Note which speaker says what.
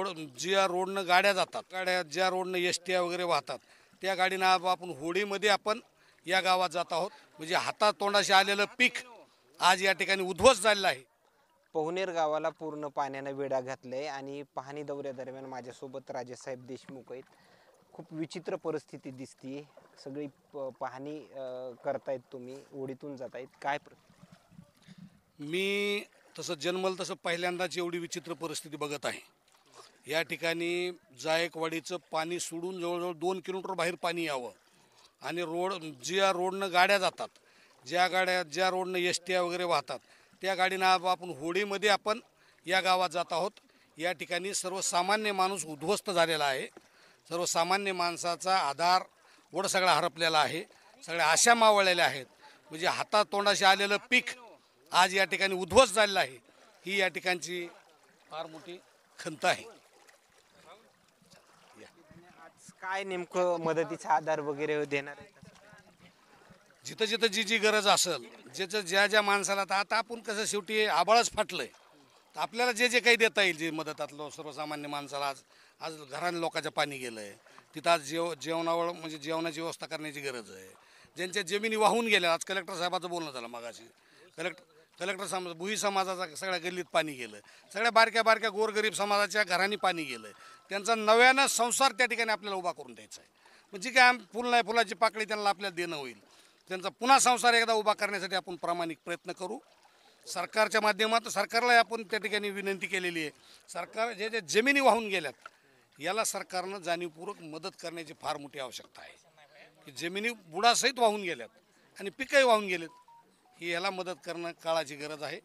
Speaker 1: Road ज्या रोडनं गाड्या जातात, गाड्या ज्या रोडनं एसट्या वगैरे वाहतात, त्या गाडीनं आपण होडीमध्ये आपण या गावात जात आहोत. म्हणजे हातातोंडाशी आलेलं पीक आज या ठिकाणी उद्ध्वस्त झालेलं आहे.
Speaker 2: पोहनेर गावाला पूर्ण पाण्याने वेढा घातलाय आणि पाहणी दौऱ्यादरम्यान माझ्यासोबत राजेसाहेब देशमुख आहेत. खूप विचित्र परिस्थिती दिसतीये. सगळी पाहणी करतायत, तुम्ही ओढीतून जातायत. काय
Speaker 1: मी तसं जन्मल तसं पहिल्यांदाच एवढी विचित्र परिस्थिती बघत आहे. या ठिकाणी जायकवाडीचं पाणी सोडून जवळजवळ 2 किलोमीटर बाहेर पाणी यावं आणि ज्या रोडनं गाड्या जातात, ज्या रोडनं एसट्या वगैरे वाहतात, त्या गाडीनं आपण होडीमध्ये आपण या गावात जात आहोत. या ठिकाणी सर्वसामान्य माणूस उद्ध्वस्त झालेला आहे. सर्वसामान्य माणसाचा आधार वड सगळा हरपलेला आहे. सगळ्या आशा मावळलेल्या आहेत. म्हणजे हातातोंडाशी आलेलं पीक आज या ठिकाणी उद्ध्वस्त झालेलं आहे. ही या ठिकाणची फार मोठी खंत आहे.
Speaker 2: आज काय नेमकं मदतीचा आधार वगैरे देणार आहे?
Speaker 1: जिथं जिथं जी गरज असेल, ज्या माणसाला आता आपण कसं शेवटी आबाळच फाटलंय, तर आपल्याला जे काही देता येईल, जे मदतातलं सर्वसामान्य माणसाला आज आज घराने लोकांचं पाणी गेलं आहे, तिथं आज जेवणावर म्हणजे जेवणाची व्यवस्था करण्याची गरज आहे. ज्यांच्या जमिनी वाहून गेल्या, आज कलेक्टर साहेबाचं बोलणं झालं मगाशी. कलेक्टर समाज भुई समाजाचा सगळ्या गल्लीत पाणी गेलं, सगळ्या बारक्या गोरगरीब समाजाच्या घरांनी पाणी गेलं. त्यांचा नव्यानं संसार त्या ठिकाणी आपल्याला उभा करून द्यायचा आहे. म्हणजे काय फुल नाही फुलाची पाकळी त्यांना आपल्याला देणं होईल. त्यांचा पुन्हा संसार एकदा उभा करण्यासाठी आपण प्रामाणिक प्रयत्न करू. सरकारच्या माध्यमातून सरकारला आपण त्या ठिकाणी विनंती केलेली आहे. सरकार जे जमिनी वाहून गेल्यात, याला सरकारनं जाणीवपूर्वक मदत करण्याची फार मोठी आवश्यकता आहे. की जमिनी बुडासहित वाहून गेल्यात आणि पिकंही वाहून गेलेत, ही याला मदत करणं काळाची गरज आहे.